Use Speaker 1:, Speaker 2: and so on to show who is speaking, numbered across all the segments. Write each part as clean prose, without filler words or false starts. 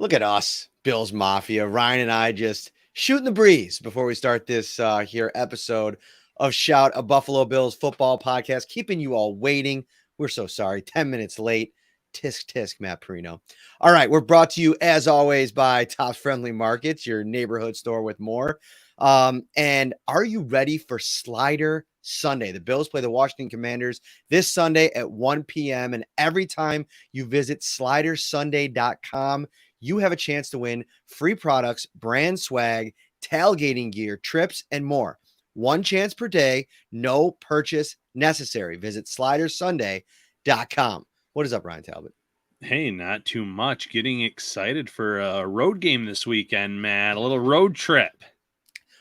Speaker 1: Look at us, Bills Mafia. Ryan and I just shooting the breeze before we start this here episode of Shout, a Buffalo Bills football podcast, keeping you all waiting. We're so sorry, 10 minutes late. Tisk tisk, Matt Parrino. All right, we're brought to you as always by Tops Friendly Markets, your neighborhood store with more. And are you ready for Slider Sunday? The Bills play the Washington Commanders this Sunday at 1 p.m. And every time you visit slidersunday.com, you have a chance to win free products, brand swag, tailgating gear, trips, and more. One chance per day, no purchase necessary. Visit slidersunday.com. What is up, Ryan Talbot?
Speaker 2: Hey, not too much. Getting excited for a road game this weekend, Matt. A little road trip.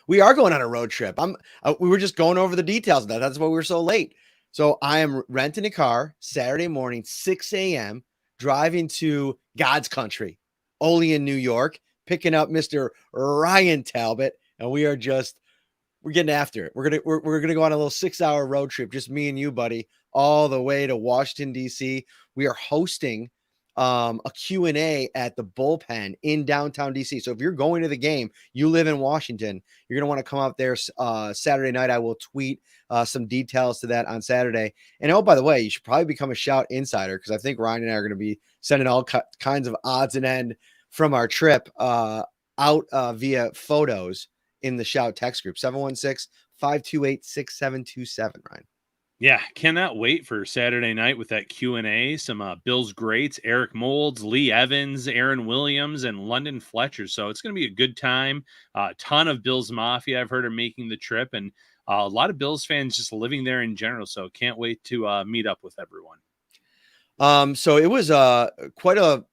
Speaker 1: We are going on a road trip. We were just going over the details of that. That's why we were so late. So I am renting a car Saturday morning, 6 a.m., driving to God's country, Olean, New York, picking up Mr. Ryan Talbot, and we're getting after it. We're gonna go on a little 6-hour road trip, just me and you, buddy, all the way to Washington, D.C. We are hosting a Q&A at the Bullpen in downtown DC. So if you're going to the game, you live in Washington, you're going to want to come out there Saturday night. I will tweet some details to that on Saturday. And oh, by the way, you should probably become a Shout insider because I think Ryan and I are going to be sending all kinds of odds and end from our trip out via photos in the Shout text group, 716-528-6727, Ryan.
Speaker 2: Yeah, cannot wait for Saturday night with that Q&A. Some Bills greats, Eric Moulds, Lee Evans, Aaron Williams, and London Fletcher. So it's going to be a good time. A ton of Bills Mafia I've heard are making the trip, and a lot of Bills fans just living there in general. So can't wait to meet up with everyone.
Speaker 1: So it was quite a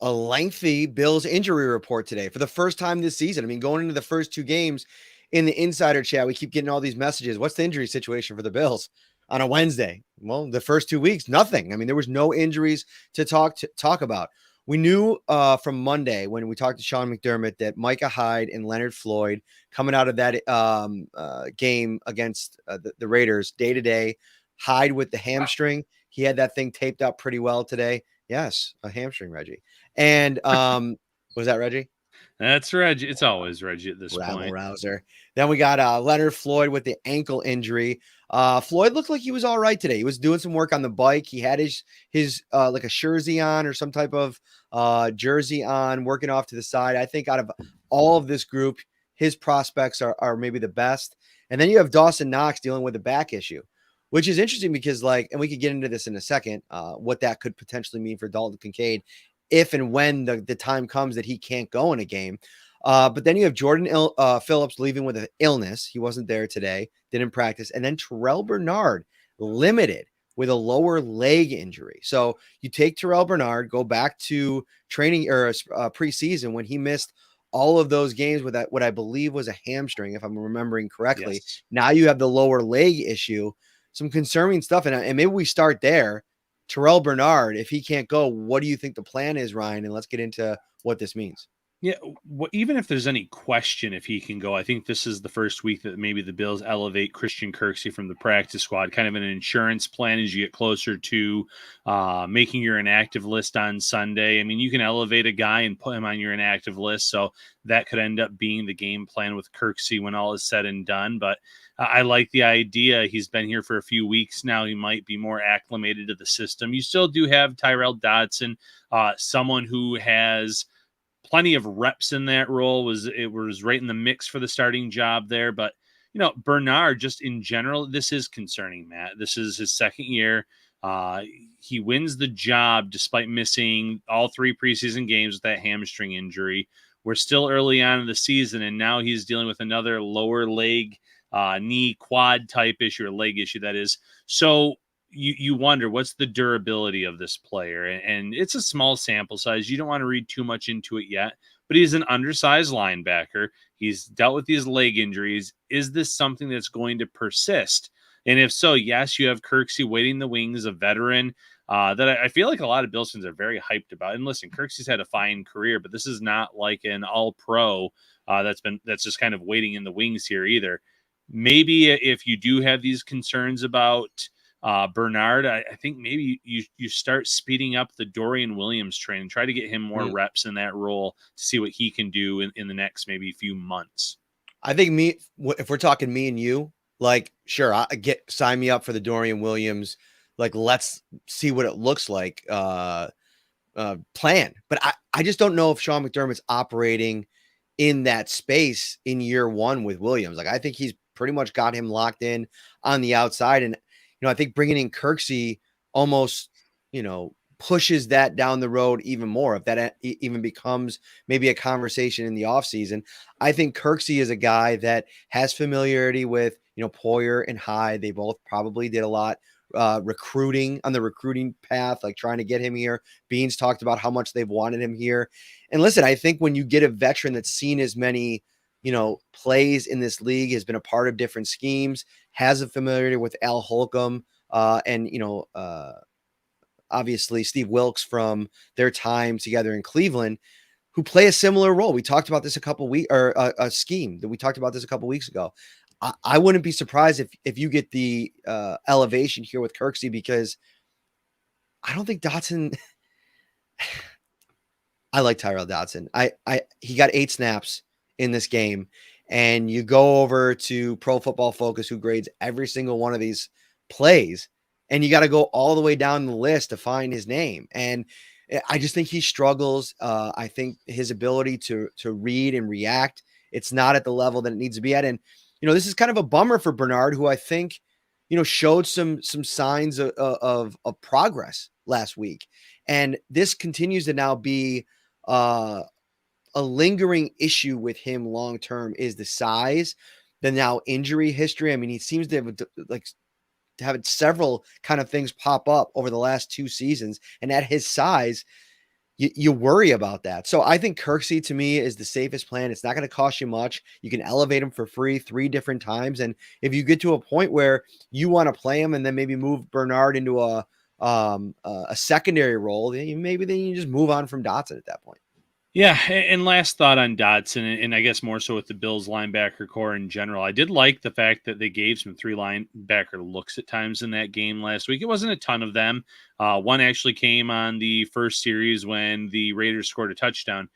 Speaker 1: lengthy Bills injury report today for the first time this season. I mean, going into the first two games in the insider chat, we keep getting all these messages. What's the injury situation for the Bills on a Wednesday? Well, the first 2 weeks, nothing. I mean, there was no injuries to talk about. We knew from Monday when we talked to Sean McDermott that Micah Hyde and Leonard Floyd coming out of that game against the Raiders day to day. Hyde with the hamstring. He had that thing taped up pretty well today. Yes, a hamstring, Reggie. And was that Reggie?
Speaker 2: That's Reggie. It's always Reggie at this point.
Speaker 1: Rouser. Then we got Leonard Floyd with the ankle injury. Floyd looked like he was all right today. He was doing some work on the bike. He had his like a jersey on or some type of jersey on, working off to the side. I think out of all of this group, his prospects are maybe the best. And then you have Dawson Knox dealing with a back issue, which is interesting because, like, and we could get into this in a second, what that could potentially mean for Dalton Kincaid if and when the time comes that he can't go in a game. But then you have Jordan Phillips leaving with an illness. He wasn't there today, didn't practice. And then Terrell Bernard limited with a lower leg injury. So you take Terrell Bernard, go back to training or preseason when he missed all of those games with that, what I believe was a hamstring, if I'm remembering correctly. Yes. Now you have the lower leg issue, some concerning stuff. And maybe we start there. Terrell Bernard, if he can't go, what do you think the plan is, Ryan? And let's get into what this means.
Speaker 2: Yeah, even if there's any question if he can go, I think this is the first week that maybe the Bills elevate Christian Kirksey from the practice squad, kind of an insurance plan as you get closer to making your inactive list on Sunday. I mean, you can elevate a guy and put him on your inactive list, so that could end up being the game plan with Kirksey when all is said and done. But I like the idea. He's been here for a few weeks now. He might be more acclimated to the system. You still do have Tyrell Dodson, someone who has plenty of reps in that role, was right in the mix for the starting job there. But, you know, Bernard, just in general, this is concerning, Matt. This is his second year. He wins the job despite missing all 3 preseason games with that hamstring injury. We're still early on in the season, and now he's dealing with another lower leg, knee, quad type issue, or leg issue, that is. So you wonder, what's the durability of this player? And it's a small sample size. You don't want to read too much into it yet, but he's an undersized linebacker. He's dealt with these leg injuries. Is this something that's going to persist? And if so, yes, you have Kirksey waiting in the wings, a veteran that I feel like a lot of Bills fans are very hyped about. And listen, Kirksey's had a fine career, but this is not like an all-pro that's just kind of waiting in the wings here either. Maybe if you do have these concerns about Bernard, I think maybe you start speeding up the Dorian Williams train and try to get him more reps in that role to see what he can do in the next maybe few months.
Speaker 1: I think if we're talking me and you, like, sure, sign me up for the Dorian Williams. Like, let's see what it looks like. Plan. But I just don't know if Sean McDermott's operating in that space in year one with Williams. Like, I think he's pretty much got him locked in on the outside. And, I think bringing in Kirksey almost, pushes that down the road even more. If that even becomes maybe a conversation in the offseason, I think Kirksey is a guy that has familiarity with, Poyer and Hyde. They both probably did a lot recruiting on the recruiting path, like trying to get him here. Beans talked about how much they've wanted him here. And listen, I think when you get a veteran that's seen as many, plays in this league, has been a part of different schemes, has a familiarity with Al Holcomb, and, obviously Steve Wilkes from their time together in Cleveland, who play a similar role. We talked about this a scheme that we talked about this a couple weeks ago. I wouldn't be surprised if you get the elevation here with Kirksey, because I don't think Dotson. I like Tyrell Dotson. He got 8 snaps in this game, and you go over to Pro Football Focus, who grades every single one of these plays, and you got to go all the way down the list to find his name. And I just think he struggles. I think his ability to read and react, it's not at the level that it needs to be at. And, this is kind of a bummer for Bernard, who I think, showed some signs of progress last week. And this continues to now be a lingering issue with him long-term, is the size, the now injury history. I mean, he seems to have had several kind of things pop up over the last 2 seasons. And at his size, you worry about that. So I think Kirksey, to me, is the safest plan. It's not going to cost you much. You can elevate him for free 3 different times. And if you get to a point where you want to play him and then maybe move Bernard into a secondary role, then you just move on from Dotson at that point.
Speaker 2: Yeah, and last thought on Dotson, and I guess more so with the Bills linebacker core in general, I did like the fact that they gave some 3 linebacker looks at times in that game last week. It wasn't a ton of them. One actually came on the first series when the Raiders scored a touchdown.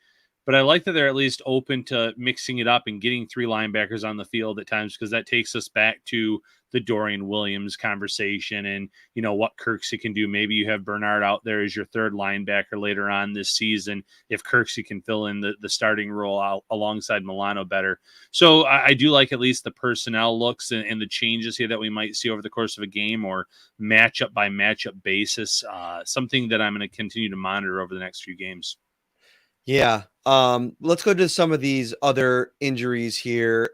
Speaker 2: But I like that they're at least open to mixing it up and getting 3 linebackers on the field at times, because that takes us back to the Dorian Williams conversation and, what Kirksey can do. Maybe you have Bernard out there as your 3rd linebacker later on this season if Kirksey can fill in the starting role alongside Milano better. So I do like at least the personnel looks and the changes here that we might see over the course of a game or matchup by matchup basis, something that I'm going to continue to monitor over the next few games.
Speaker 1: Yeah. Let's go to some of these other injuries here.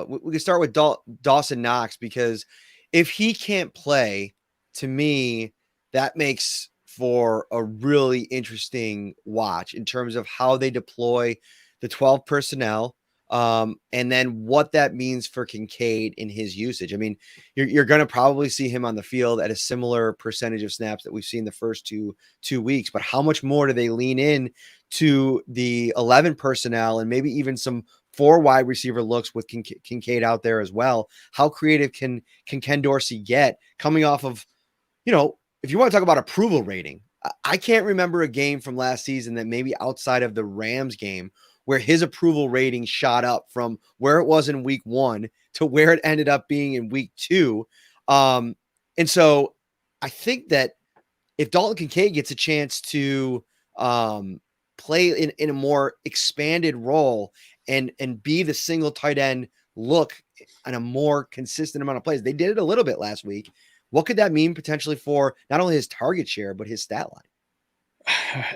Speaker 1: We can start with Dawson Knox, because if he can't play, to me, that makes for a really interesting watch in terms of how they deploy the 12 personnel. And then what that means for Kincaid in his usage. I mean, you're going to probably see him on the field at a similar percentage of snaps that we've seen the first two weeks, but how much more do they lean in to the 11 personnel and maybe even some 4 wide receiver looks with Kincaid out there as well? How creative can Ken Dorsey get coming off of, if you want to talk about approval rating, I can't remember a game from last season that maybe outside of the Rams game where his approval rating shot up from where it was in week 1 to where it ended up being in week 2. And so I think that if Dalton Kincaid gets a chance to play in a more expanded role and be the single tight end look on a more consistent amount of plays, they did it a little bit last week. What could that mean potentially for not only his target share, but his stat line?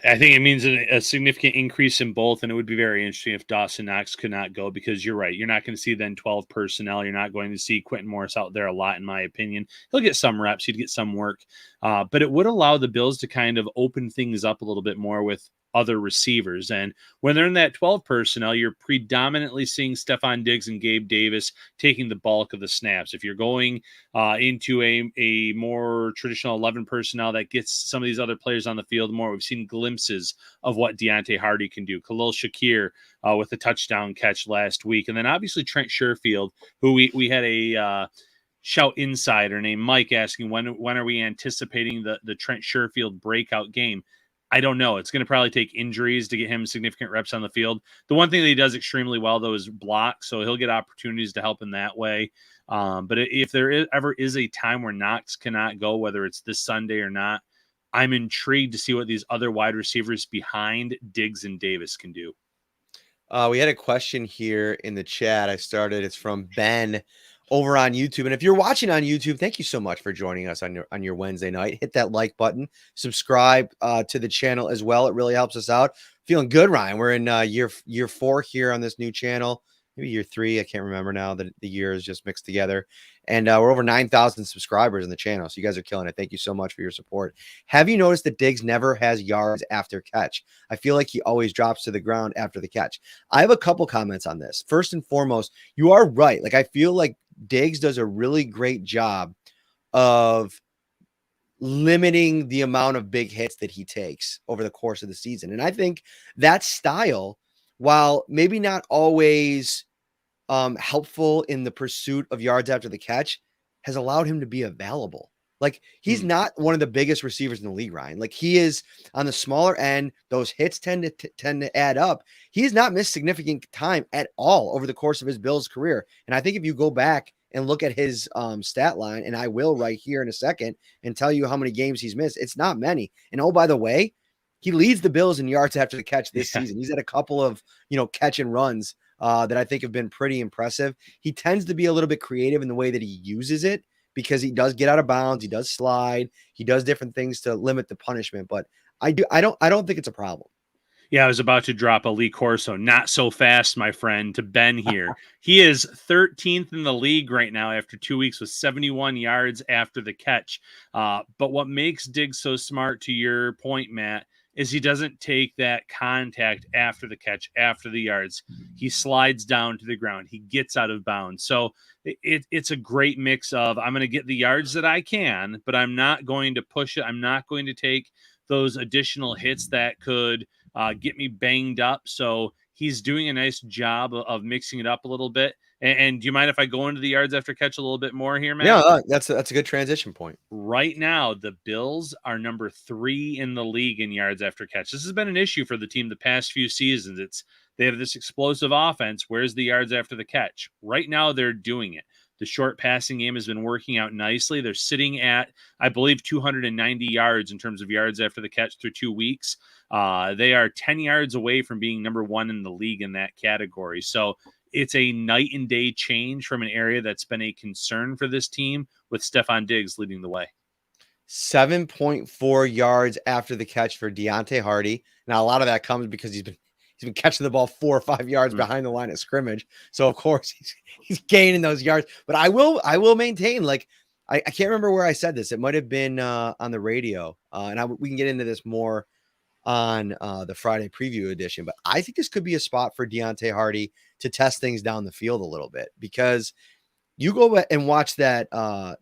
Speaker 2: I think it means a significant increase in both, and it would be very interesting if Dawson Knox could not go, because you're right. You're not going to see then 12 personnel. You're not going to see Quentin Morris out there a lot, in my opinion. He'll get some reps. He'd get some work. But it would allow the Bills to kind of open things up a little bit more with other receivers. And when they're in that 12 personnel, you're predominantly seeing Stephon Diggs and Gabe Davis taking the bulk of the snaps. If you're going into a more traditional 11 personnel that gets some of these other players on the field more, we've seen glimpses of what Deontay Hardy can do. Khalil Shakir with a touchdown catch last week. And then obviously Trent Sherfield, who we had a Shout Insider named Mike asking when are we anticipating the Trent Sherfield breakout game? I don't know. It's going to probably take injuries to get him significant reps on the field. The one thing that he does extremely well, though, is block. So he'll get opportunities to help in that way. But if there ever is a time where Knox cannot go, whether it's this Sunday or not, I'm intrigued to see what these other wide receivers behind Diggs and Davis can do.
Speaker 1: We had a question here in the chat. It's from Ben over on YouTube. And if you're watching on YouTube, thank you so much for joining us on your Wednesday night. Hit that like button, subscribe to the channel as well. It really helps us out. Feeling good, Ryan. We're in year 4 here on this new channel. Maybe year 3. I can't remember now. The year is just mixed together. And we're over 9,000 subscribers in the channel. So you guys are killing it. Thank you so much for your support. Have you noticed that Diggs never has yards after catch? I feel like he always drops to the ground after the catch. I have a couple comments on this. First and foremost, you are right. Like, I feel like Diggs does a really great job of limiting the amount of big hits that he takes over the course of the season. And I think that style, while maybe not always helpful in the pursuit of yards after the catch, has allowed him to be available. Like, he's not one of the biggest receivers in the league, Ryan. Like, he is on the smaller end. Those hits tend to add up. He's not missed significant time at all over the course of his Bills career. And I think if you go back and look at his stat line, and I will right here in a second, and tell you how many games he's missed, it's not many. And oh, by the way, he leads the Bills in yards after the catch this season. He's had a couple of, catch and runs that I think have been pretty impressive. He tends to be a little bit creative in the way that he uses it, because he does get out of bounds. He does slide. He does different things to limit the punishment, but I don't think it's a problem.
Speaker 2: Yeah, I was about to drop a Lee Corso. Not so fast, my friend, to Ben here. He is 13th in the league right now after 2 weeks with 71 yards after the catch. But what makes Diggs so smart, to your point, Matt, is he doesn't take that contact after the catch, after the yards. He slides down to the ground. He gets out of bounds. So it's a great mix of, I'm going to get the yards that I can, but I'm not going to push it. I'm not going to take those additional hits that could get me banged up. So he's doing a nice job of mixing it up a little bit. And do you mind if I go into the yards after catch a little bit more here, Matt?
Speaker 1: Yeah, that's a good transition point.
Speaker 2: Right now, the Bills are number 3 in the league in yards after catch. This has been an issue for the team the past few seasons. They have this explosive offense. Where's the yards after the catch? Right now, they're doing it. The short passing game has been working out nicely. They're sitting at, I believe, 290 yards in terms of yards after the catch through 2 weeks. They are 10 yards away from being number 1 in the league in that category. So it's a night and day change from an area that's been a concern for this team, with Stephon Diggs leading the way.
Speaker 1: 7.4 yards after the catch for Deontay Hardy. Now, a lot of that comes because he's been catching the ball 4 or 5 yards behind the line of scrimmage. So of course he's gaining those yards. But I will maintain, like, I can't remember where I said this. It might have been on the radio. We can get into this more on the Friday preview edition. But I think this could be a spot for Deontay Hardy to test things down the field a little bit, because you go and watch that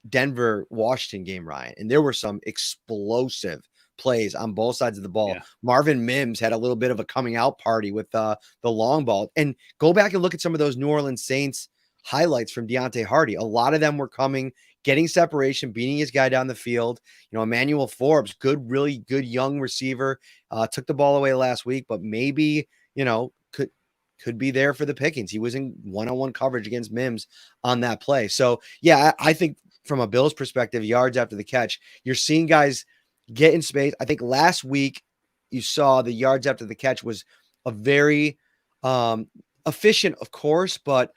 Speaker 1: Denver-Washington game, Ryan, and there were some explosive plays on both sides of the ball. Yeah. Marvin Mims had a little bit of a coming out party with the long ball. And go back and look at some of those New Orleans Saints highlights from Deontay Hardy. A lot of them were getting separation, beating his guy down the field. Emmanuel Forbes, really good young receiver, took the ball away last week, but maybe, could be there for the pickings. He was in one-on-one coverage against Mims on that play. So, yeah, I think from a Bills perspective, yards after the catch, you're seeing guys get in space. I think last week you saw the yards after the catch was a very efficient, of course, but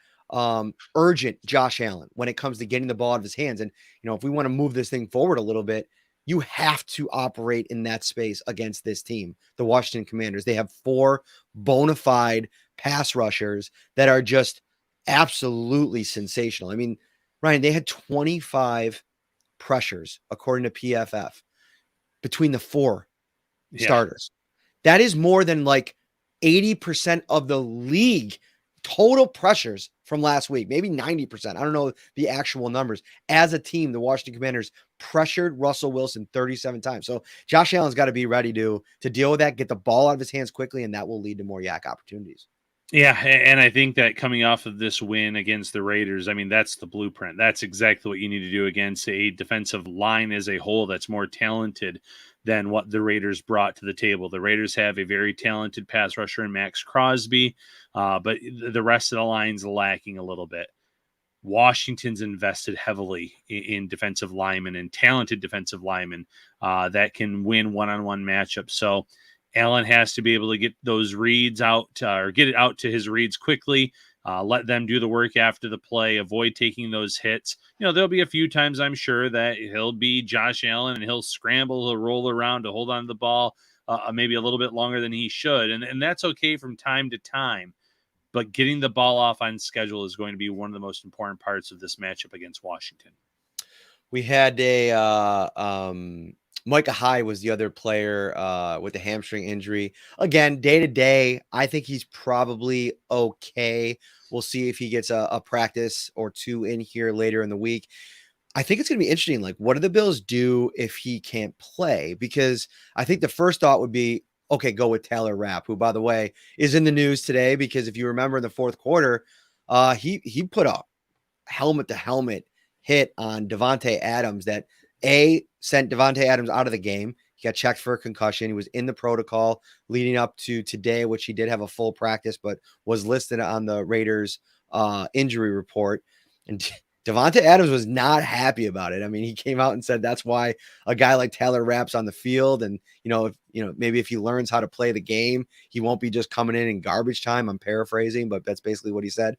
Speaker 1: urgent Josh Allen when it comes to getting the ball out of his hands. And, if we want to move this thing forward a little bit, you have to operate in that space against this team, the Washington Commanders. They have 4 bona fide pass rushers that are just absolutely sensational. I mean, Ryan, they had 25 pressures, according to PFF, between the 4 starters. That is more than like 80% of the league total pressures from last week, maybe 90%. I don't know the actual numbers. As a team, the Washington Commanders pressured Russell Wilson 37 times. So Josh Allen's got to be ready to deal with that, get the ball out of his hands quickly, and that will lead to more yak opportunities.
Speaker 2: Yeah, and I think that coming off of this win against the Raiders, I mean, that's the blueprint. That's exactly what you need to do against a defensive line as a whole that's more talented than what the Raiders brought to the table. The Raiders have a very talented pass rusher in Max Crosby, but the rest of the line's lacking a little bit. Washington's invested heavily in defensive linemen and talented defensive linemen that can win one-on-one matchups. So Allen has to be able to get those reads out or get it out to his reads quickly. Let them do the work after the play. Avoid taking those hits. There'll be a few times I'm sure that he'll be Josh Allen and he'll scramble, he'll roll around to hold on to the ball maybe a little bit longer than he should, and that's okay from time to time. But getting the ball off on schedule is going to be one of the most important parts of this matchup against Washington.
Speaker 1: We had Micah Hyde was the other player with the hamstring injury. Again, day to day, I think he's probably okay. We'll see if he gets a practice or two in here later in the week. I think it's going to be interesting. Like, what do the Bills do if he can't play? Because I think the first thought would be, okay, go with Taylor Rapp, who, by the way, is in the news today because if you remember in the fourth quarter, he put a helmet to helmet hit on Devontae Adams that sent Devontae Adams out of the game. He got checked for a concussion. He was in the protocol leading up to today, which he did have a full practice, but was listed on the Raiders injury report. And Devontae Adams was not happy about it. I mean, he came out and said that's why a guy like Taylor Rapp's on the field. And, maybe if he learns how to play the game, he won't be just coming in garbage time. I'm paraphrasing, but that's basically what he said.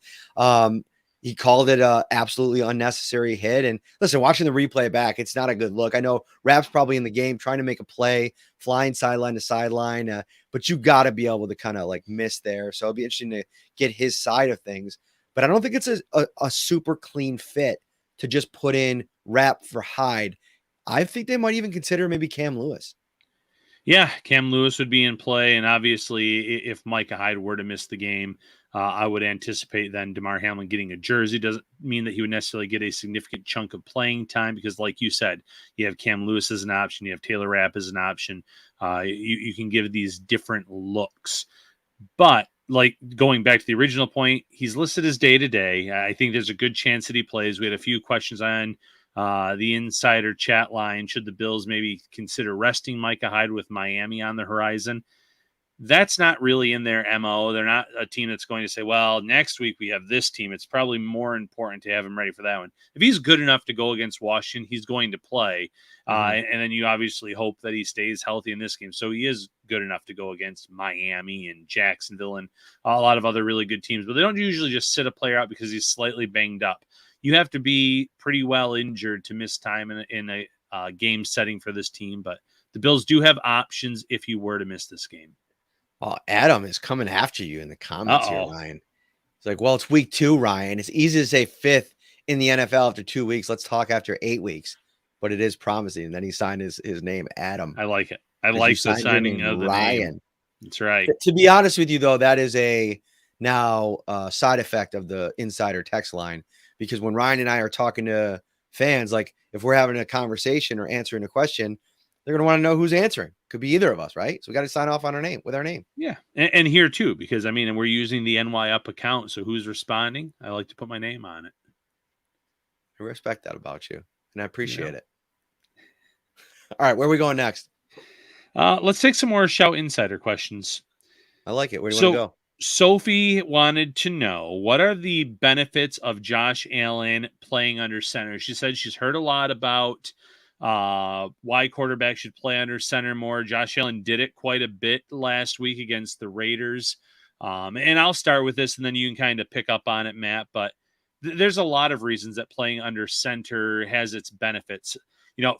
Speaker 1: He called it a absolutely unnecessary hit. And listen, watching the replay back, it's not a good look. I know Rapp's probably in the game trying to make a play, flying sideline to sideline, but you got to be able to kind of like miss there. So it'll be interesting to get his side of things. But I don't think it's a super clean fit to just put in Rapp for Hyde. I think they might even consider maybe Cam Lewis.
Speaker 2: Yeah, Cam Lewis would be in play. And obviously, if Micah Hyde were to miss the game, I would anticipate then DeMar Hamlin getting a jersey. Doesn't mean that he would necessarily get a significant chunk of playing time because, like you said, you have Cam Lewis as an option. You have Taylor Rapp as an option. You can give these different looks. But like going back to the original point, he's listed as day-to-day. I think there's a good chance that he plays. We had a few questions on the insider chat line. Should the Bills maybe consider resting Micah Hyde with Miami on the horizon? That's not really in their MO. They're not a team that's going to say, well, next week we have this team. It's probably more important to have him ready for that one. If he's good enough to go against Washington, he's going to play. And then you obviously hope that he stays healthy in this game. So he is good enough to go against Miami and Jacksonville and a lot of other really good teams. But they don't usually just sit a player out because he's slightly banged up. You have to be pretty well injured to miss time in a game setting for this team. But the Bills do have options if you were to miss this game.
Speaker 1: Oh, Adam is coming after you in the comments here,
Speaker 2: Uh-oh.
Speaker 1: Ryan. It's like, well, it's week 2, Ryan. It's easy to say 5th in the NFL after 2 weeks. Let's talk after 8 weeks. But it is promising. And then he signed his name, Adam.
Speaker 2: I like it. I like the signing of the
Speaker 1: Ryan.
Speaker 2: name. That's right.
Speaker 1: To be honest with you, though, that is a now side effect of the insider text line. Because when Ryan and I are talking to fans, like if we're having a conversation or answering a question, they're going to want to know who's answering. Could be either of us, right? So we got to sign off on our name with our name.
Speaker 2: Yeah. And here too, because I mean, we're using the NY Up account. So who's responding? I like to put my name on it.
Speaker 1: I respect that about you. And I appreciate it. All right. Where are we going next?
Speaker 2: Let's take some more Shout Insider questions.
Speaker 1: I like it. Where do you want to go?
Speaker 2: Sophie wanted to know, what are the benefits of Josh Allen playing under center? She said she's heard a lot about why quarterbacks should play under center more. Josh Allen did it quite a bit last week against the Raiders. And I'll start with this and then you can kind of pick up on it, Matt. But there's a lot of reasons that playing under center has its benefits.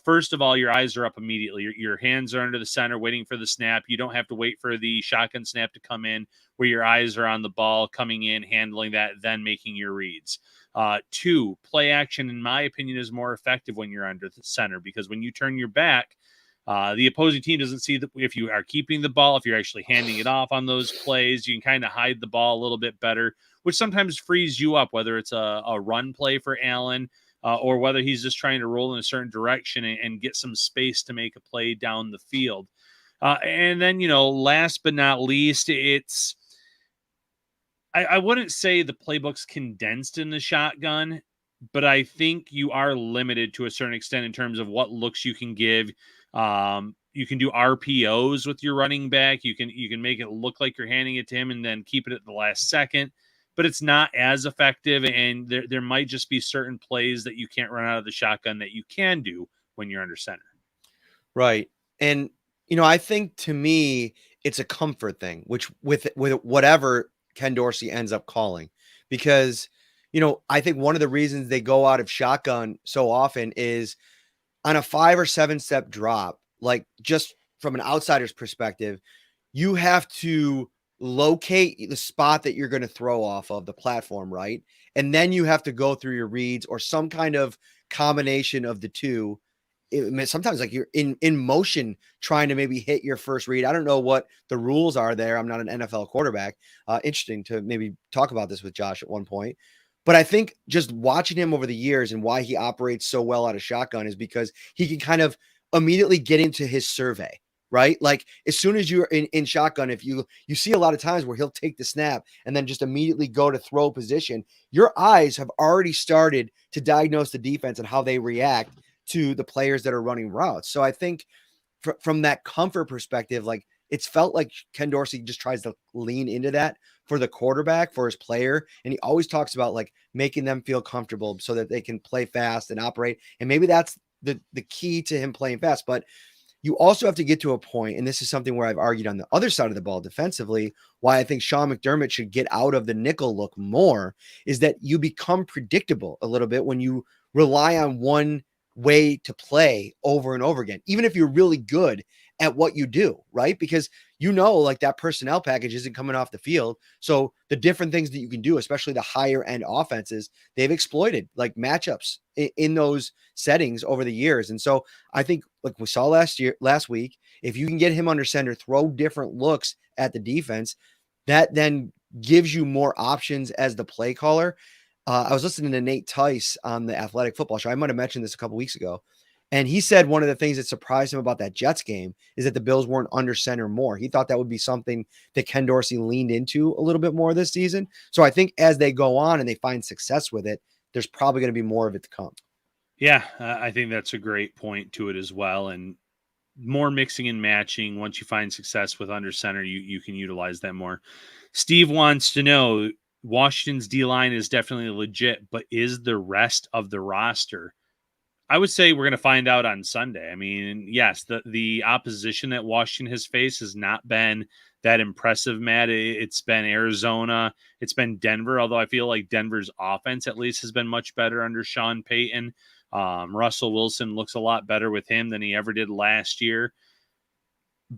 Speaker 2: First of all, your eyes are up immediately. Your hands are under the center waiting for the snap. You don't have to wait for the shotgun snap to come in where your eyes are on the ball, coming in, handling that, then making your reads. 2, play action, in my opinion, is more effective when you're under the center because when you turn your back, the opposing team doesn't see if you are keeping the ball, if you're actually handing it off on those plays. You can kind of hide the ball a little bit better, which sometimes frees you up, whether it's a run play for Allen, or whether he's just trying to roll in a certain direction and get some space to make a play down the field. And then, last but not least, it's I wouldn't say the playbook's condensed in the shotgun, but I think you are limited to a certain extent in terms of what looks you can give. You can do RPOs with your running back. You can make it look like you're handing it to him and then keep it at the last second, but it's not as effective. And there might just be certain plays that you can't run out of the shotgun that you can do when you're under center.
Speaker 1: Right. And, I think to me, it's a comfort thing, which with whatever Ken Dorsey ends up calling, because, I think one of the reasons they go out of shotgun so often is on a 5 or 7 step drop, like just from an outsider's perspective, you have to locate the spot that you're going to throw off of the platform, right? And then you have to go through your reads or some kind of combination of the two. Sometimes like you're in motion trying to maybe hit your first read. I don't know what the rules are there. I'm not an NFL quarterback. Interesting to maybe talk about this with Josh at one point. But I think just watching him over the years and why he operates so well out of shotgun is because he can kind of immediately get into his survey, right? Like as soon as you're in shotgun, if you see a lot of times where he'll take the snap and then just immediately go to throw position, your eyes have already started to diagnose the defense and how they react to the players that are running routes. So I think from that comfort perspective, like it's felt like Ken Dorsey just tries to lean into that for the quarterback, for his player. And he always talks about like making them feel comfortable so that they can play fast and operate. And maybe that's the key to him playing fast. But you also have to get to a point, and this is something where I've argued on the other side of the ball defensively, why I think Sean McDermott should get out of the nickel look more, is that you become predictable a little bit when you rely on one way to play over and over again, even if you're really good at what you do, right? Because like that personnel package isn't coming off the field. So the different things that you can do, especially the higher end offenses, they've exploited like matchups in those settings over the years. And so I think like we saw last week, if you can get him under center, throw different looks at the defense, that then gives you more options as the play caller. I was listening to Nate Tice on the Athletic Football Show. I might have mentioned this a couple weeks ago. And he said one of the things that surprised him about that Jets game is that the Bills weren't under center more. He thought that would be something that Ken Dorsey leaned into a little bit more this season. So I think as they go on and they find success with it, there's probably going to be more of it to come.
Speaker 2: Yeah, I think that's a great point to it as well. And more mixing and matching. Once you find success with under center, you can utilize that more. Steve wants to know, Washington's D-line is definitely legit, but is the rest of the roster? I would say we're going to find out on Sunday. I mean, yes, the opposition that Washington has faced has not been that impressive, Matt. It's been Arizona. It's been Denver, although I feel like Denver's offense at least has been much better under Sean Payton. Russell Wilson looks a lot better with him than he ever did last year.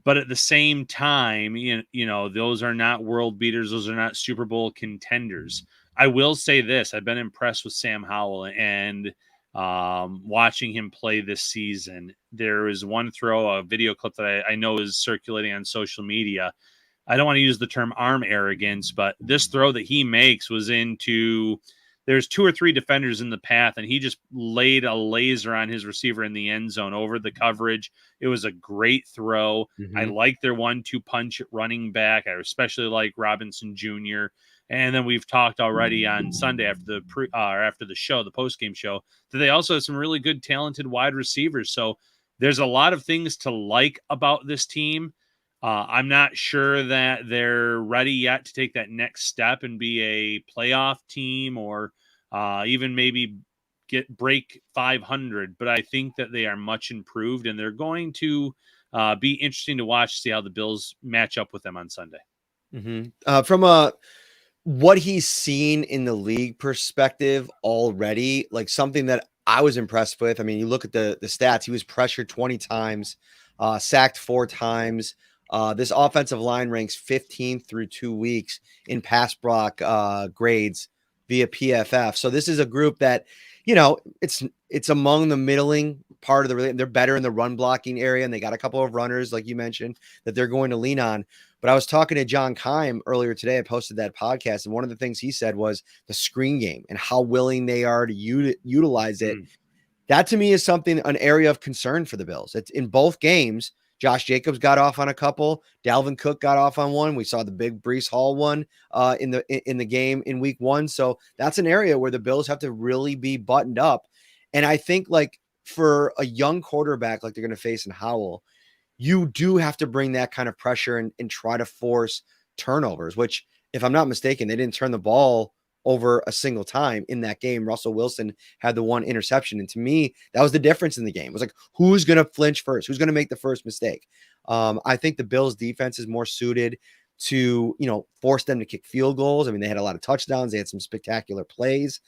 Speaker 2: But at the same time, those are not world beaters. Those are not Super Bowl contenders. I will say this. I've been impressed with Sam Howell and watching him play this season. There is one throw, a video clip that I know is circulating on social media. I don't want to use the term arm arrogance, but this throw that he makes was into, there's 2 or 3 defenders in the path, and he just laid a laser on his receiver in the end zone over the coverage. It was a great throw.
Speaker 1: Mm-hmm.
Speaker 2: I like their 1-2 punch at running back. I especially like Robinson Jr. And then we've talked already on Sunday after the show, the post-game show, that they also have some really good, talented wide receivers. So there's a lot of things to like about this team. I'm not sure that they're ready yet to take that next step and be a playoff team or even maybe break 500. But I think that they are much improved, and they're going to be interesting to watch, see how the Bills match up with them on Sunday.
Speaker 1: Mm-hmm. From what he's seen in the league perspective already, like something that I was impressed with. I mean, you look at the stats, he was pressured 20 times, sacked 4 times. This offensive line ranks 15th through 2 weeks in pass block grades via PFF. So this is a group that, it's among the middling part of they're better in the run blocking area, and they got a couple of runners, like you mentioned, that they're going to lean on. But I was talking to John Keim earlier today. I posted that podcast, and one of the things he said was the screen game and how willing they are to utilize it. That to me is an area of concern for the Bills. It's in both games. Josh Jacobs got off on a couple. Dalvin Cook got off on one. We saw the big Breece Hall one in the game in week 1. So that's an area where the Bills have to really be buttoned up. And I think like for a young quarterback like they're going to face in Howell, you do have to bring that kind of pressure and try to force turnovers, which, if I'm not mistaken, they didn't turn the ball over a single time in that game. Russell Wilson had the one interception. And to me, that was the difference in the game. It was like, who's going to flinch first? Who's going to make the first mistake? I think the Bills defense is more suited to, force them to kick field goals. I mean, they had a lot of touchdowns. They had some spectacular plays.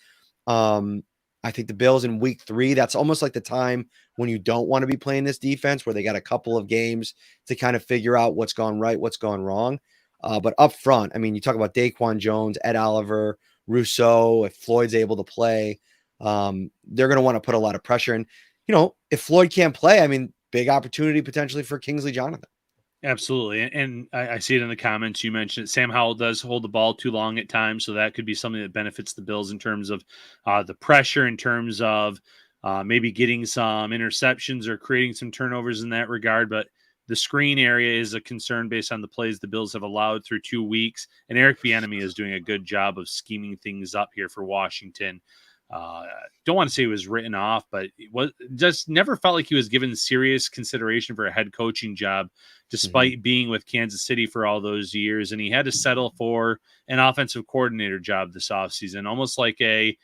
Speaker 1: I think the Bills in week 3, that's almost like the time when you don't want to be playing this defense, where they got a couple of games to kind of figure out what's gone right, what's gone wrong. But up front, I mean, you talk about Daquan Jones, Ed Oliver, Rousseau. If Floyd's able to play, they're going to want to put a lot of pressure. And, if Floyd can't play, I mean, big opportunity potentially for Kingsley Jonathan.
Speaker 2: Absolutely. And I see it in the comments. You mentioned it. Sam Howell does hold the ball too long at times. So that could be something that benefits the Bills in terms of the pressure, in terms of maybe getting some interceptions or creating some turnovers in that regard. But the screen area is a concern based on the plays the Bills have allowed through 2 weeks. And Eric Bieniemy is doing a good job of scheming things up here for Washington. Don't want to say he was written off, but it was just never felt like he was given serious consideration for a head coaching job, despite being with Kansas City for all those years. And he had to settle for an offensive coordinator job this offseason, almost like you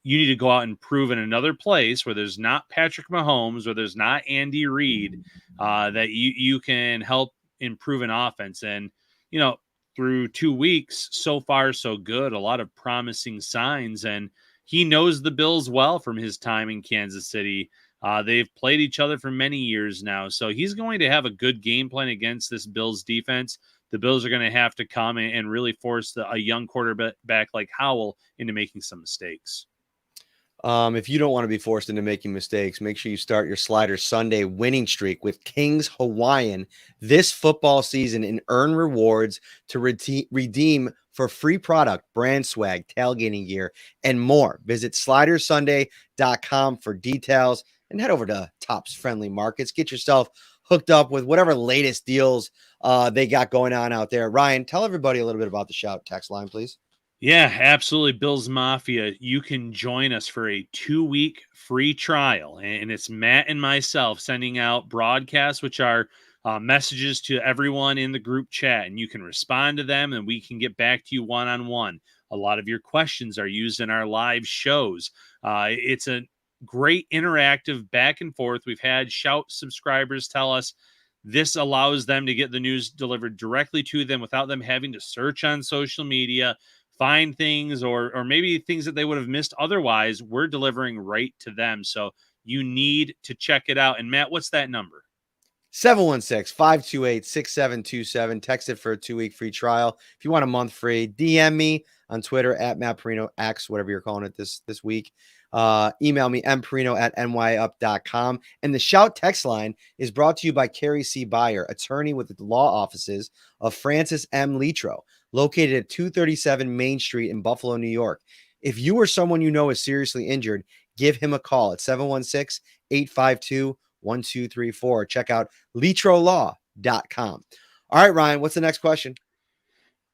Speaker 2: need to go out and prove in another place where there's not Patrick Mahomes, where there's not Andy Reid, that you can help improve an offense. And, through 2 weeks, so far, so good, a lot of promising signs. And he knows the Bills well from his time in Kansas City. They've played each other for many years now. So he's going to have a good game plan against this Bills defense. The Bills are going to have to come and really force a young quarterback like Howell into making some mistakes.
Speaker 1: If you don't want to be forced into making mistakes, make sure you start your Slider Sunday winning streak with King's Hawaiian this football season and earn rewards to redeem for free product, brand swag, tailgating gear, and more. Visit slidersunday.com for details and head over to Tops Friendly Markets. Get yourself hooked up with whatever latest deals they got going on out there. Ryan, tell everybody a little bit about the Shout text line, please.
Speaker 2: Yeah, absolutely. Bills Mafia, you can join us for a 2-week free trial. And it's Matt and myself sending out broadcasts, which are messages to everyone in the group chat. And you can respond to them and we can get back to you one-on-one. A lot of your questions are used in our live shows. It's a great interactive back and forth. We've had Shout subscribers tell us this allows them to get the news delivered directly to them without them having to search on social media, find things or maybe things that they would have missed otherwise. We're delivering right to them. So you need to check it out. And Matt, what's that number?
Speaker 1: 716-528-6727. Text it for a 2-week free trial. If you want a month free, DM me on Twitter at Matt Parrino X, whatever you're calling it this week. Email me, mparrino@nyup.com. And the Shout text line is brought to you by Carrie C. Byer, attorney with the law offices of Francis M. Litro, located at 237 Main Street in Buffalo, New York. If you or someone you know is seriously injured, give him a call at 716-852-1234. Check out litrolaw.com. All right, Ryan, what's the next question?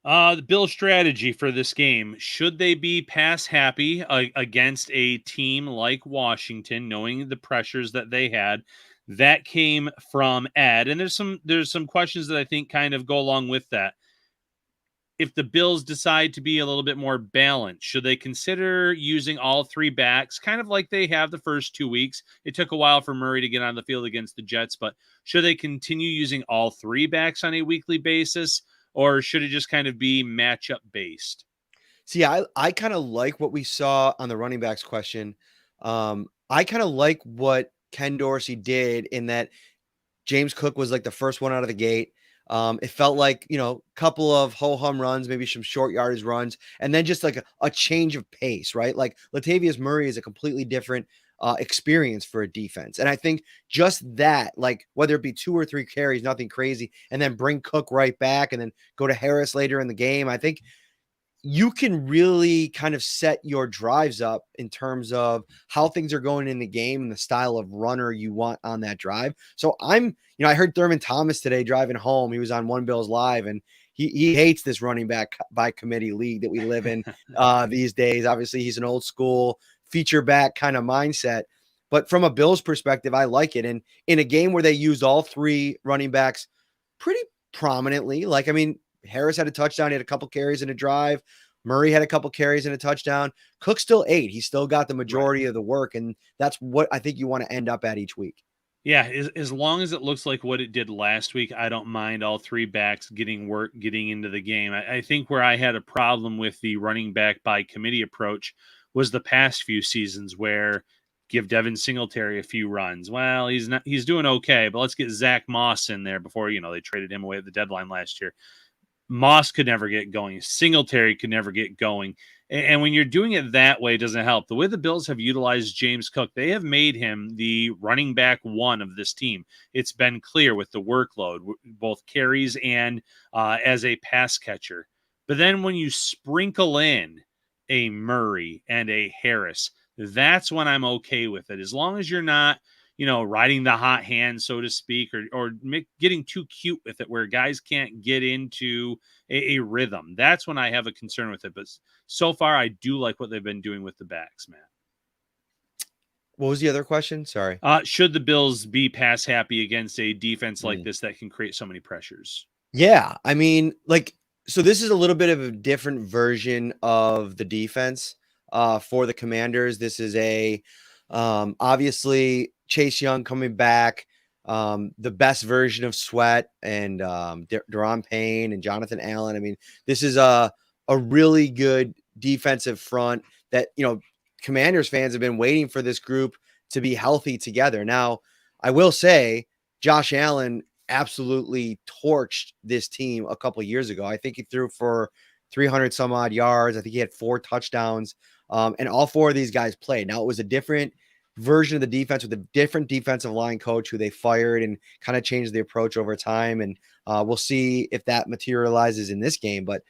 Speaker 2: The Bill strategy for this game. Should they be pass happy against a team like Washington, knowing the pressures that they had? That came from Ed. And there's some questions that I think kind of go along with that. If the Bills decide to be a little bit more balanced, should they consider using all 3 backs, kind of like they have the first 2 weeks? It took a while for Murray to get on the field against the Jets, but should they continue using all 3 backs on a weekly basis, or should it just kind of be matchup based?
Speaker 1: See, I kind of like what we saw on the running backs question. I kind of like what Ken Dorsey did in that James Cook was like the first one out of the gate. It felt like, couple of ho-hum runs, maybe some short yardage runs, and then just like a change of pace, right? Like Latavius Murray is a completely different experience for a defense. And I think just that, like whether it be 2 or 3 carries, nothing crazy, and then bring Cook right back and then go to Harris later in the game. I think you can really kind of set your drives up in terms of how things are going in the game and the style of runner you want on that drive. So I heard Thurman Thomas today driving home. He was on One Bills Live, and he hates this running back by committee league that we live in these days. Obviously, he's an old school feature back kind of mindset. But from a Bills perspective, I like it. And in a game where they used all three running backs pretty prominently, Harris had a touchdown. He had a couple carries in a drive. Murray had a couple carries and a touchdown. Cook still ate. He still got the majority of the work, and that's what I think you want to end up at each week.
Speaker 2: Yeah, as long as it looks like what it did last week, I don't mind all three backs getting work, getting into the game. I think where I had a problem with the running back by committee approach was the past few seasons where give Devin Singletary a few runs. Well, he's doing okay, but let's get Zach Moss in there before, they traded him away at the deadline last year. Moss could never get going. Singletary could never get going. And when you're doing it that way, it doesn't help. The way the Bills have utilized James Cook, they have made him the running back one of this team. It's been clear with the workload, both carries and as a pass catcher. But then when you sprinkle in a Murray and a Harris, that's when I'm okay with it. As long as you're not, riding the hot hand, so to speak, or getting too cute with it where guys can't get into a rhythm. That's when I have a concern with it. But so far, I do like what they've been doing with the backs, Matt.
Speaker 1: What was the other question? Sorry.
Speaker 2: Should the Bills be pass happy against a defense like this that can create so many pressures?
Speaker 1: Yeah. So this is a little bit of a different version of the defense for the Commanders. This is obviously Chase Young coming back, the best version of Sweat and Daron Payne and Jonathan Allen. This is a really good defensive front that, Commanders fans have been waiting for this group to be healthy together. Now, I will say Josh Allen absolutely torched this team a couple of years ago. I think he threw for 300 some odd yards. I think he had 4 touchdowns. And all 4 of these guys played. Now, it was a different version of the defense with a different defensive line coach who they fired and kind of changed the approach over time. And we'll see if that materializes in this game. But,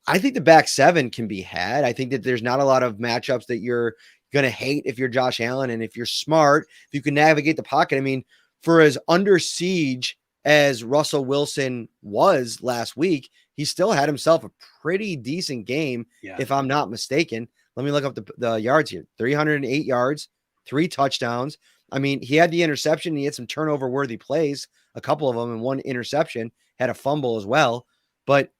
Speaker 1: I think the back 7 can be had. I think that there's not a lot of matchups that you're going to hate if you're Josh Allen. And if you're smart, if you can navigate the pocket. For as under siege as Russell Wilson was last week, he still had himself a pretty decent game, if I'm not mistaken. Let me look up the yards here. 308 yards, 3 touchdowns. He had the interception. He had some turnover-worthy plays, a couple of them, and 1 interception. Had a fumble as well. But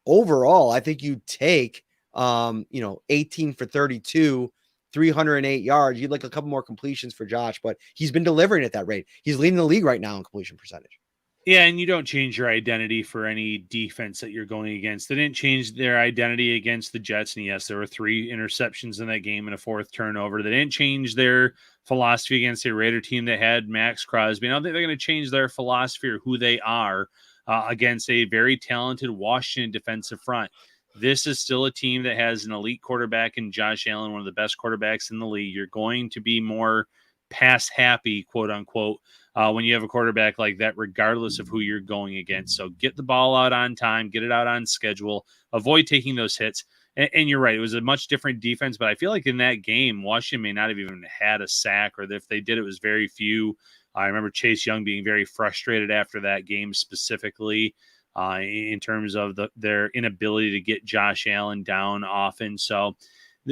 Speaker 1: overall, I think you take, 18 for 32, 308 yards. You'd like a couple more completions for Josh, but he's been delivering at that rate. He's leading the league right now in completion percentage.
Speaker 2: Yeah, and you don't change your identity for any defense that you're going against. They didn't change their identity against the Jets, and yes, there were 3 interceptions in that game and a 4th turnover. They didn't change their philosophy against a Raider team that had Max Crosby. I don't think they're going to change their philosophy or who they are against a very talented Washington defensive front. This is still a team that has an elite quarterback in Josh Allen, one of the best quarterbacks in the league. You're going to be more pass happy, quote unquote, when you have a quarterback like that, regardless of who you're going against. So get the ball out on time, get it out on schedule, avoid taking those hits. And you're right, it was a much different defense, but I feel like in that game, Washington may not have even had a sack, or if they did, it was very few. I remember Chase Young being very frustrated after that game specifically in terms of their inability to get Josh Allen down often. So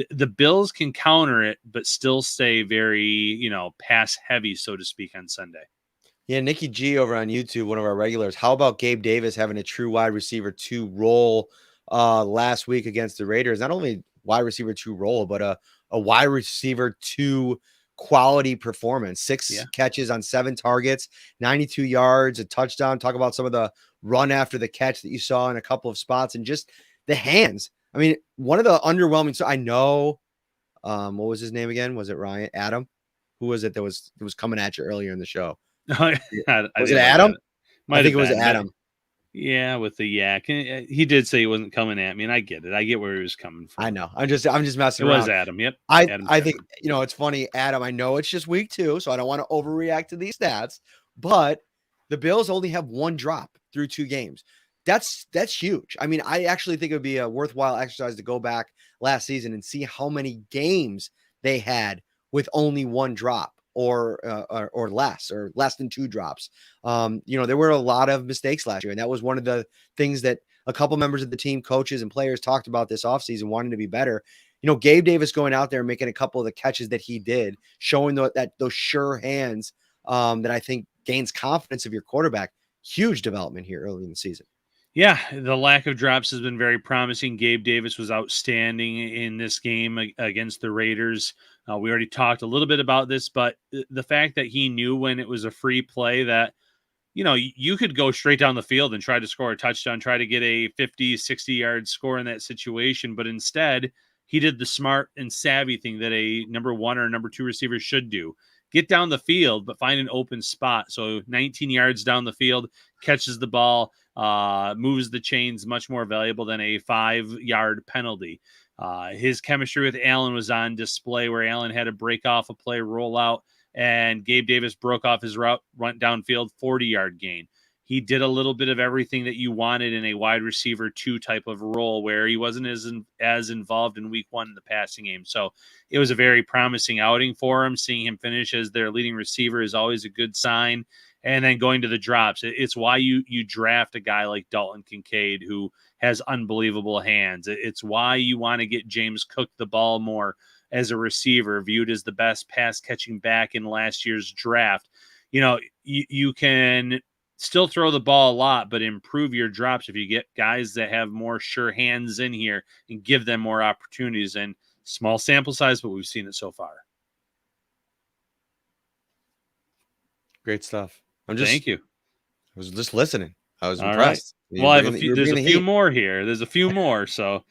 Speaker 2: the Bills can counter it, but still stay very, pass heavy, so to speak, on Sunday.
Speaker 1: Yeah, Nikki G over on YouTube, one of our regulars. How about Gabe Davis having a true wide receiver 2 role last week against the Raiders? Not only wide receiver 2 role, but a wide receiver 2 quality performance. 6 catches on 7 targets, 92 yards, a touchdown. Talk about some of the run after the catch that you saw in a couple of spots, and just the hands. One of the underwhelming. So I know, what was his name again? Was it Ryan? Adam? Who was it that was coming at you earlier in the show? Was it Adam? I think it was Adam.
Speaker 2: Yeah, with the yak. He did say he wasn't coming at me, and I get it. I get where he was coming from.
Speaker 1: I know. I'm just messing
Speaker 2: around.
Speaker 1: It
Speaker 2: was Adam. Yep.
Speaker 1: I think, it's funny, Adam. I know it's just week 2, so I don't want to overreact to these stats, but the Bills only have 1 drop through 2 games. that's huge. I mean, I actually think it would be a worthwhile exercise to go back last season and see how many games they had with only one drop or less than two drops. There were a lot of mistakes last year, and that was one of the things that a couple members of the team, coaches and players talked about this offseason, wanting to be better. Gabe Davis going out there and making a couple of the catches that he did, showing those sure hands that I think gains confidence of your quarterback. Huge development here early in the season.
Speaker 2: Yeah, the lack of drops has been very promising. Gabe Davis was outstanding in this game against the Raiders. We already talked a little bit about this, but the fact that he knew when it was a free play that, you could go straight down the field and try to score a touchdown, try to get a 50, 60-yard score in that situation. But instead, he did the smart and savvy thing that a number one or number two receiver should do. Get down the field, but find an open spot. So 19 yards down the field, catches the ball, moves the chains, much more valuable than a 5-yard penalty. His chemistry with Allen was on display, where Allen had to break off a play, roll out, and Gabe Davis broke off his route, run downfield, 40-yard gain. He did a little bit of everything that you wanted in a wide receiver 2 type of role, where he wasn't as involved in week 1 in the passing game. So it was a very promising outing for him. Seeing him finish as their leading receiver is always a good sign. And then going to the drops, it's why you draft a guy like Dalton Kincaid, who has unbelievable hands. It's why you want to get James Cook the ball more as a receiver, viewed as the best pass catching back in last year's draft. You can still throw the ball a lot, but improve your drops if you get guys that have more sure hands in here and give them more opportunities. And small sample size, but we've seen it so far.
Speaker 1: Great stuff.
Speaker 2: Thank you.
Speaker 1: I was just listening. I was
Speaker 2: All
Speaker 1: impressed.
Speaker 2: Right. Well, there's a few more here. There's a few more. So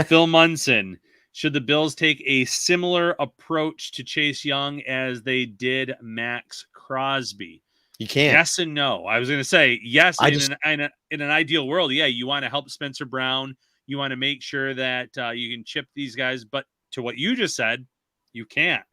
Speaker 2: Phil Munson, should the Bills take a similar approach to Chase Young as they did Max Crosby?
Speaker 1: You can't.
Speaker 2: Yes and no. I was going to say yes. In an ideal world, yeah, you want to help Spencer Brown. You want to make sure that you can chip these guys. But to what you just said, you can't.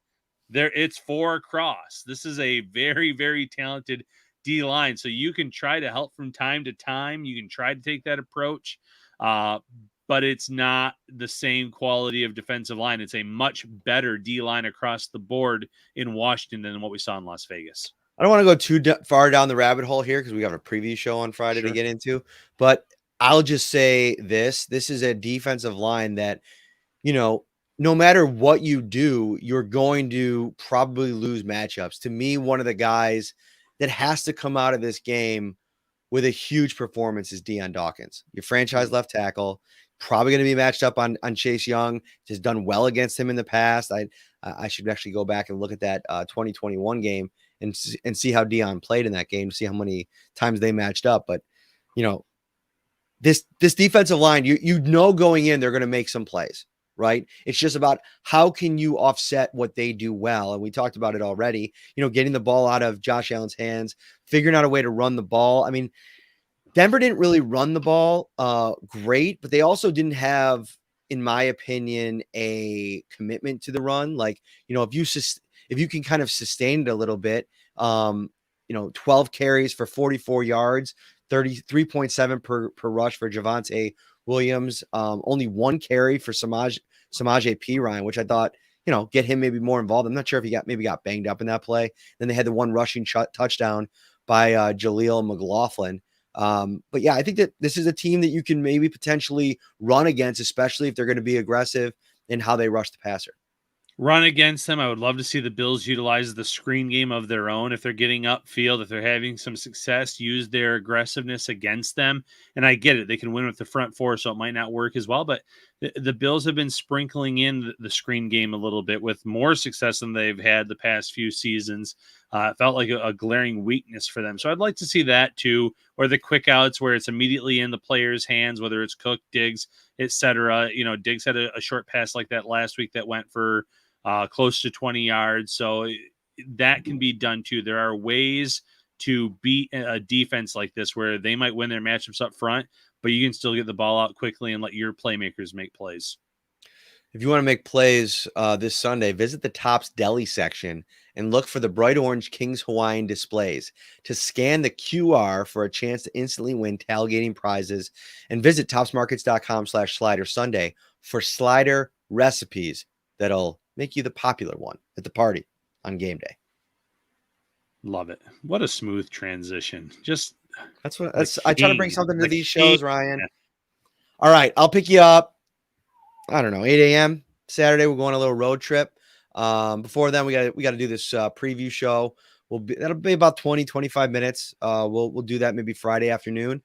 Speaker 2: It's 4 across. This is a very, very talented D-line. So you can try to help from time to time. You can try to take that approach. But it's not the same quality of defensive line. It's a much better D-line across the board in Washington than what we saw in Las Vegas.
Speaker 1: I don't want to go too far down the rabbit hole here because we have a preview show on Friday to get into. But I'll just say this is a defensive line that, no matter what you do, you're going to probably lose matchups. To me, one of the guys that has to come out of this game with a huge performance is Deion Dawkins, your franchise left tackle, probably going to be matched up on Chase Young. Has done well against him in the past. I should actually go back and look at that 2021 game and see how Deion played in that game to see how many times they matched up. But, this defensive line, going in, they're going to make some plays. Right. It's just about how can you offset what they do well. And we talked about it already, getting the ball out of Josh Allen's hands, figuring out a way to run the ball. I mean, Denver didn't really run the ball great, but they also didn't have, in my opinion, a commitment to the run. Like, if you can kind of sustain it a little bit, 12 carries for 44 yards, 33.7 per rush for Javonte Williams, only 1 carry for Samaje Perine, which I thought, get him maybe more involved. I'm not sure if he got banged up in that play. Then they had the 1 rushing touchdown by Jaleel McLaughlin. But yeah, I think that this is a team that you can maybe potentially run against, especially if they're going to be aggressive in how they rush the passer.
Speaker 2: Run against them. I would love to see the Bills utilize the screen game of their own. If they're getting upfield, if they're having some success, use their aggressiveness against them. And I get it. They can win with the front 4, so it might not work as well. But the Bills have been sprinkling in the screen game a little bit with more success than they've had the past few seasons. It felt like a glaring weakness for them. So I'd like to see that too, or the quick outs where it's immediately in the player's hands, whether it's Cook, Diggs, etc. Diggs had a short pass like that last week that went for close to 20 yards. So that can be done too. There are ways to beat a defense like this where they might win their matchups up front, but you can still get the ball out quickly and let your playmakers make plays.
Speaker 1: If you want to make plays this Sunday, visit the Tops Deli section and look for the bright orange King's Hawaiian displays. To scan the QR for a chance to instantly win tailgating prizes, and visit topsmarkets.com/slider Sunday for slider recipes that'll make you the popular one at the party on game day.
Speaker 2: Love it. What a smooth transition. Just
Speaker 1: I try to bring something to these
Speaker 2: king.
Speaker 1: shows, Ryan. All right, I'll pick you up. I don't know, 8 a.m. Saturday. We're going on a little road trip. Before then, we got to do this preview show. That'll be about 20-25 minutes. We'll do that maybe Friday afternoon.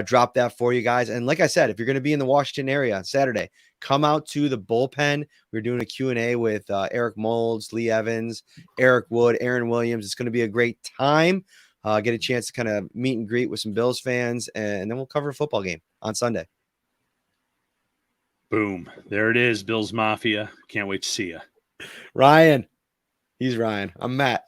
Speaker 1: Drop that for you guys. And like I said, if you're going to be in the Washington area on Saturday, come out to the bullpen. We're doing a Q&A with Eric Molds, Lee Evans, Eric Wood, Aaron Williams. It's going to be a great time. Get a chance to kind of meet and greet with some Bills fans, and then we'll cover a football game on Sunday.
Speaker 2: Boom. There it is, Bills Mafia. Can't wait to see you.
Speaker 1: Ryan. He's Ryan. I'm Matt.